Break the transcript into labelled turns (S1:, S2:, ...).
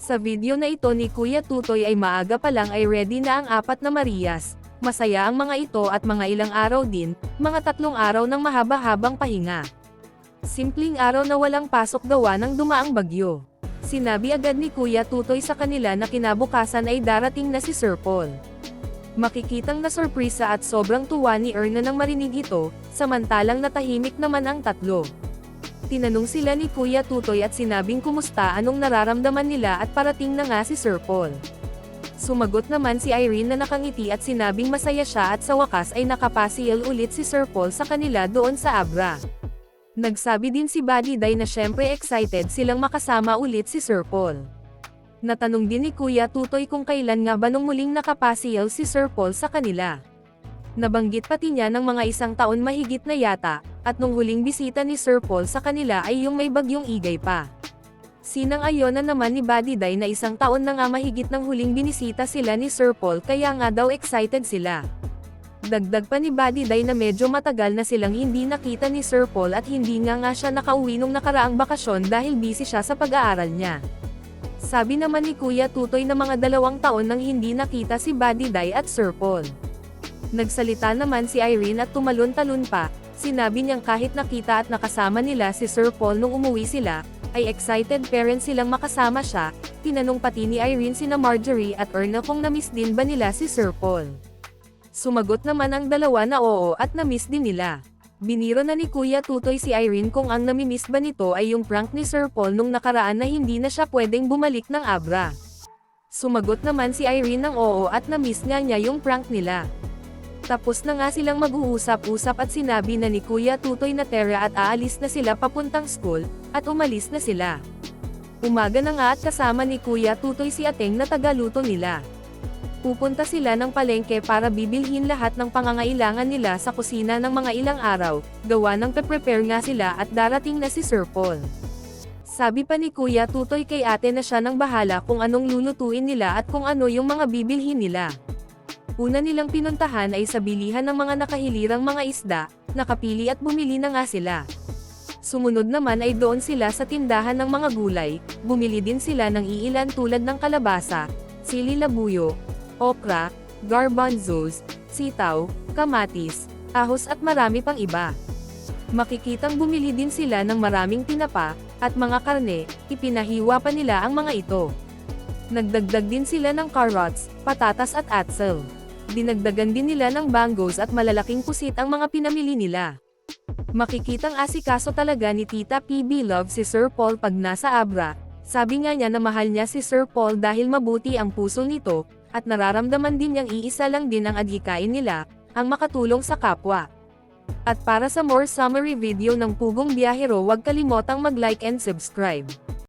S1: Sa video na ito ni Kuya Tutoy ay maaga pa lang ay ready na ang 4 na Marias. Masaya ang mga ito at mga ilang araw din, mga 3 araw ng mahaba-habang pahinga. Simpleng araw na walang pasok gawa ng dumaang bagyo. Sinabi agad ni Kuya Tutoy sa kanila na kinabukasan ay darating na si Sir Paul. Makikitang na sorpresa at sobrang tuwa ni Erna nang marinig ito, samantalang natahimik naman ang tatlo. Tinanong sila ni Kuya Tutoy at sinabing kumusta anong nararamdaman nila at parating na nga si Sir Paul. Sumagot naman si Irene na nakangiti at sinabing masaya siya at sa wakas ay nakapasiel ulit si Sir Paul sa kanila doon sa Abra. Nagsabi din si Buddy Day na syempre excited silang makasama ulit si Sir Paul. Natanong din ni Kuya Tutoy kung kailan nga ba nung muling nakapasiel si Sir Paul sa kanila. Nabanggit pati niya ng mga 1 taon mahigit na yata, at nung huling bisita ni Sir Paul sa kanila ay yung may bagyong Igay pa. Sinang-ayon na naman ni Buddy Day na 1 taon na nga mahigit nang huling binisita sila ni Sir Paul kaya nga daw excited sila. Dagdag pa ni Buddy Day na medyo matagal na silang hindi nakita ni Sir Paul at hindi nga siya nakauwi nung nakaraang bakasyon dahil busy siya sa pag-aaral niya. Sabi naman ni Kuya Tutoy na mga 2 taon nang hindi nakita si Buddy Day at Sir Paul. Nagsalita naman si Irene at tumalon-talon pa, sinabi niyang kahit nakita at nakasama nila si Sir Paul nung umuwi sila, ay excited parents silang makasama siya. Tinanong pati ni Irene sina Marjorie at Erna kung na-miss din ba nila si Sir Paul. Sumagot naman ang dalawa na oo at na-miss din nila. Biniro na ni Kuya Tutoy si Irene kung ang nami-miss ba nito ay yung prank ni Sir Paul nung nakaraan na hindi na siya pwedeng bumalik ng Abra. Sumagot naman si Irene ng oo at na-miss nga niya yung prank nila. Tapos na nga silang mag-uusap-usap at sinabi na ni Kuya Tutoy na tara at aalis na sila papuntang school, at umalis na sila. Umaga na nga at kasama ni Kuya Tutoy si Ateng na tagaluto nila. Pupunta sila ng palengke para bibilhin lahat ng pangangailangan nila sa kusina ng mga ilang araw, gawa ng pe-prepare nga sila at darating na si Sir Paul. Sabi pa ni Kuya Tutoy kay ate na siya nang bahala kung anong lulutuin nila at kung ano yung mga bibilhin nila. Una nilang pinuntahan ay sa bilihan ng mga nakahilirang mga isda, nakapili at bumili na nga sila. Sumunod naman ay doon sila sa tindahan ng mga gulay, bumili din sila ng iilan tulad ng kalabasa, sili labuyo, okra, garbanzos, sitaw, kamatis, ahos at marami pang iba. Makikitang bumili din sila ng maraming tinapa, at mga karne, ipinahiwa pa nila ang mga ito. Nagdagdag din sila ng carrots, patatas at atzel. Dinagdagan din nila ng banggos at malalaking pusit ang mga pinamili nila. Makikitang asikaso talaga ni Tita PB Love si Sir Paul pag nasa Abra. Sabi nga niya na mahal niya si Sir Paul dahil mabuti ang puso nito, at nararamdaman din niyang iisa lang din ang adhikain nila, ang makatulong sa kapwa. At para sa more summary video ng Pugong Biyahero, huwag kalimotang mag-like and subscribe.